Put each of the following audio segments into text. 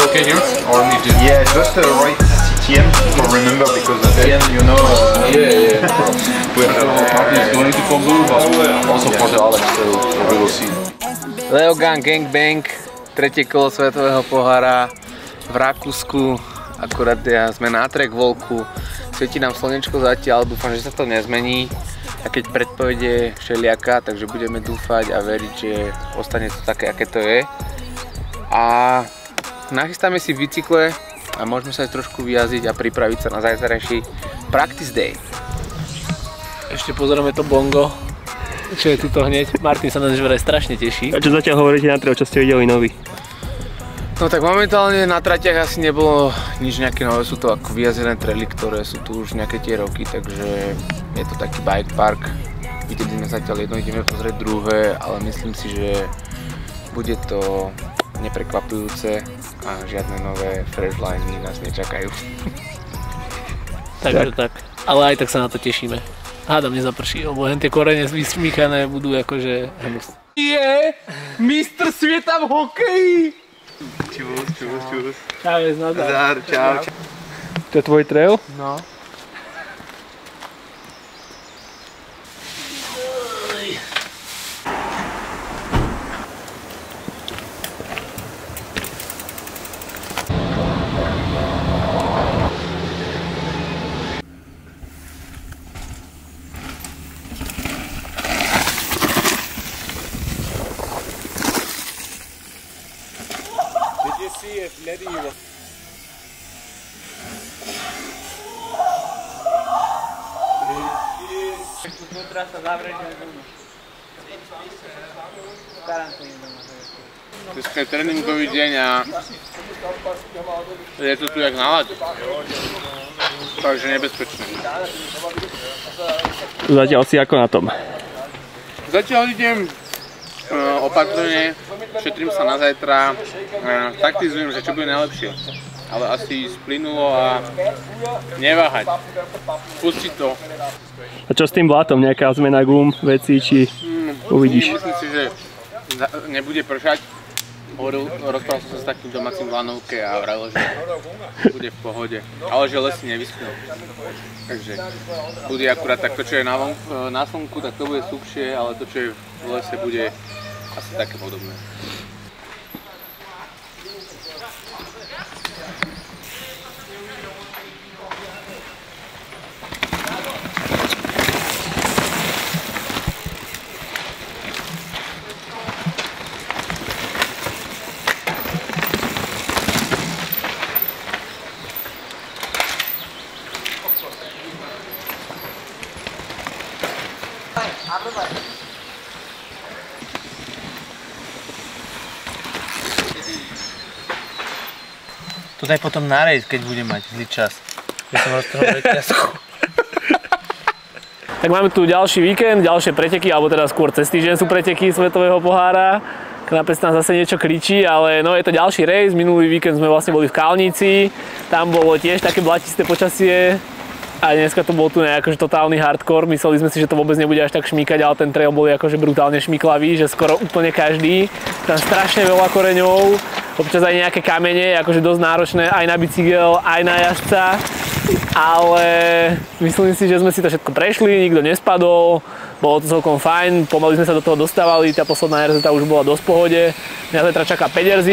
okay here? Or need to? Yeah, just write CTM to remember because at the end, you know, Yeah. It's going to Kongu, but also for the Alex, so we will see. Leogang Gangbang, tretie kolo svetového pohára v Rakúsku. Akurát sme na track walku, svieti nám slnečko zatiaľ, dúfam, že sa to nezmení. A keď predpovede všelijaká, takže budeme dúfať a veriť, že ostane to také, aké to je. A nachystáme si bicykle a môžeme sa aj trošku vyjaziť a pripraviť sa na zajtrajší practice day. Ešte pozeráme to bongo, čo je tuto hneď. Martin sa na nás strašne teší. A čo zatiaľ hovoríte na trail, čo ste videli nový? No tak momentálne na tratiach asi nebolo nič nejaké nové, sú to ako vyjazdené traily, ktoré sú tu už nejaké tie roky, takže je to taký bike park. Videli sme zatiaľ jedno, ideme pozrieť druhé, ale myslím si, že bude to neprekvapujúce a žiadne nové fresh liny nás nečakajú. Takže tak, ale aj tak sa na to tešíme. Hádam nezaprší, lebo tie korene vysmíchané budú akože hnus. Je mistr sveta v hokeji! Čus. Čávez, nadar. Čau. To je tvoj trail? No. Dneska je tréningový deň a je to tu jak na lade. Takže nebezpečné. Zatiaľ si ako na tom? Zatiaľ idem opatrne, šetrím sa na zajtra, taktizujem, že čo bude najlepšie. Ale asi splynulo a neváhať. Pustiť to. A čo s tým blátom? Nejaká zmena gum, veci, či uvidíš? Myslím si, že nebude pršať. Rozprával som sa s takým domácim v lanovke a vrajlo, že bude v pohode. Ale že lesy nevyschnú. Takže bude akurát tak to, čo je na slnku, tak to bude suchšie, ale to, čo je v lese, bude asi také podobné. To daj potom na rejs, keď budem mať zlý čas. Že som roztrhol reťazku. Tak máme tu ďalší víkend, ďalšie preteky, alebo teda skôr cez týždeň sú preteky svetového pohára. Knapec tam zase niečo kričí, ale no je to ďalší rejs. Minulý víkend sme vlastne boli v Kalnici. Tam bolo tiež také blatisté počasie. A dneska to bol tu akože totálny hardcore. Mysleli sme si, že to vôbec nebude až tak šmíkať, ale ten trail bol akože brutálne šmiklavý, že skoro úplne každý. Tam strašne veľa koreňov, občas aj nejaké kamene, akože dosť náročné aj na bicykel, aj na jazdca. Ale myslím si, že sme si to všetko prešli, nikto nespadol, bolo to celkom fajn, pomaly sme sa do toho dostávali, tá posledná RZ už bola dosť v pohode. Mňa zajtra čaká 5 RZ,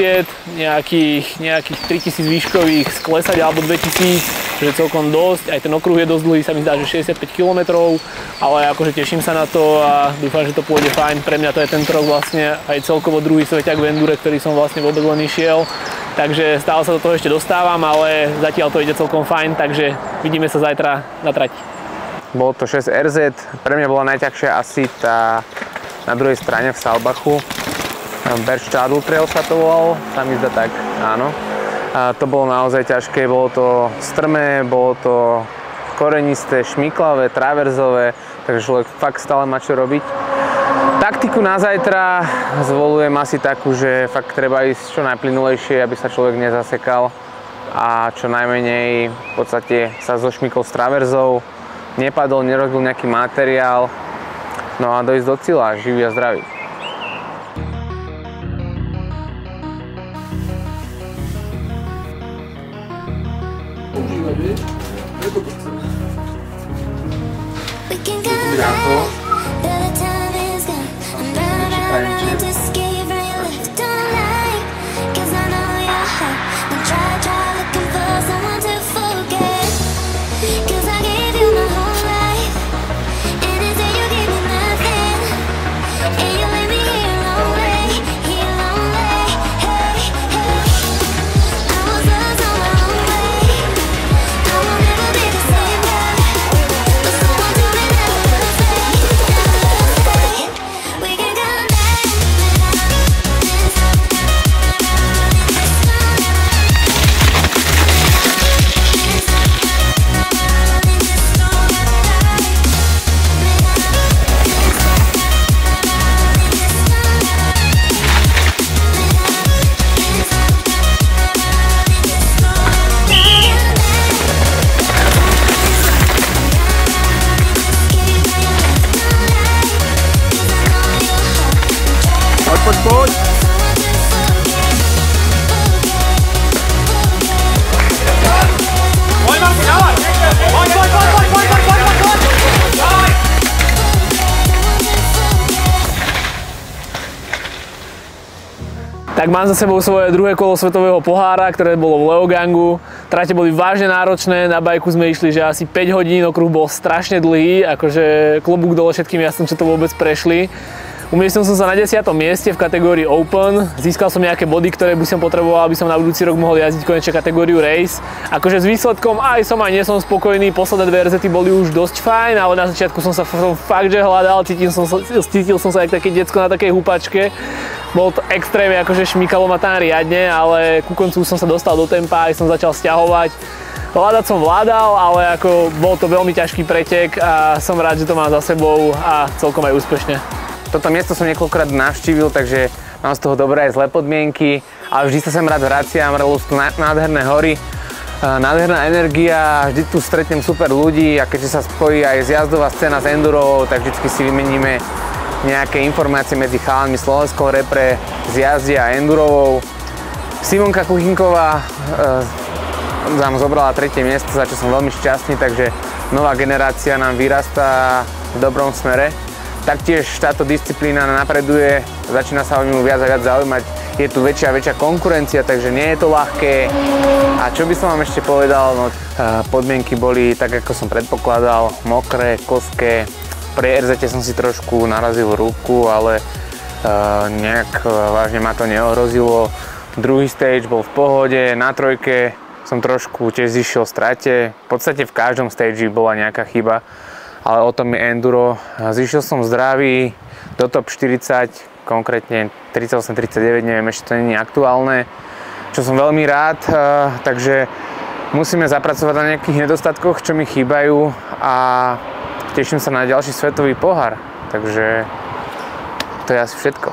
nejakých 3000 výškových sklesať alebo 2000, že celkom dosť, aj ten okruh je dosť dlhý, sa mi zdá, že 65 km, ale akože teším sa na to a dúfam, že to pôjde fajn. Pre mňa to je tento rok vlastne aj celkovo druhý sveťak v endure, ktorý som vlastne vôbec len išiel. Takže stále sa do toho ešte dostávam, ale zatiaľ to ide celkom fajn, takže vidíme sa zajtra na trati. Bolo to 6 RZ, pre mňa bola najťažšia asi tá na druhej strane v Salbachu. Berchtadl Trail sa to volalo, sa mi zdá tak, áno. A to bolo naozaj ťažké, bolo to strmé, bolo to korenisté, šmiklavé, traverzové, takže človek fakt stále má čo robiť. Taktiku na zajtra zvolujem asi takú, že fakt treba ísť čo najplynulejšie, aby sa človek nezasekal a čo najmenej v podstate sa zošmykol s traverzou, nepadol, nerozbil nejaký materiál, no a dojsť do cieľa, živý a zdravý. We can go back, though the time is gone. I'm running to escape from your left. Don't lie, 'cause I know your heart. Don't try looking for someone to forget. 'Cause I gave you my whole life, and instead you gave me nothing. And you leave me here lonely, hey, hey. I was lost on my own way. I will never be the same girl, but someone told me never to stay. We can go back, Poď. Tak mám za sebou svoje druhé kolo svetového pohára, ktoré bolo v Leogangu. Trate boli vážne náročné, na bajku sme išli, že asi 5 hodín, okruh bol strašne dlhý, akože klobúk dole všetkým jazdcom, čo to vôbec prešli. Umiestnil som sa na 10. mieste v kategórii Open, získal som nejaké body, ktoré by som potreboval, aby som na budúci rok mohol jazdiť konečne kategóriu Race. Akože s výsledkom aj som aj nie som spokojný, posledné dve RZ boli už dosť fajn, ale na začiatku som sa fakt že hľadal, cítil som sa jak také decko na takej húpačke. Bolo to extrémne, akože šmykalo ma tam riadne, ale ku koncu som sa dostal do tempa, aj som začal sťahovať. Vládať som vládal, ale ako bol to veľmi ťažký pretek a som rád, že to mám za sebou a celkom aj úspešne. Toto miesto som niekoľkokrát navštívil, takže mám z toho dobré aj zlé podmienky, ale vždy sa sem rád vraciam, sú tu nádherné hory, nádherná energia, vždy tu stretnem super ľudí a keďže sa spojí aj zjazdová scéna s endurovou, tak vždy si vymeníme nejaké informácie medzi chalánmi slovenskou repre, z jazdy a endurovou. Simonka Kuchinková nám zobrala 3. miesto, za čo som veľmi šťastný, takže nová generácia nám vyrastá v dobrom smere. Taktiež táto disciplína napreduje, začína sa o ňu viac a viac zaujímať, je tu väčšia a väčšia konkurencia, takže nie je to ľahké. A čo by som vám ešte povedal, no, podmienky boli tak, ako som predpokladal, mokré, klzké. Pri RZ som si trošku narazil ruku, ale nejak vážne ma to neohrozilo. Druhý stage bol v pohode, na trojke som trošku tiež zišiel v strate. V podstate v každom stage bola nejaká chyba. Ale o tom je enduro. Zišiel som zdravý do top 40, konkrétne 38-39, neviem, ešte to nie je aktuálne, čo som veľmi rád, takže musíme zapracovať na nejakých nedostatkoch, čo mi chýbajú a teším sa na ďalší svetový pohár, takže to je asi všetko.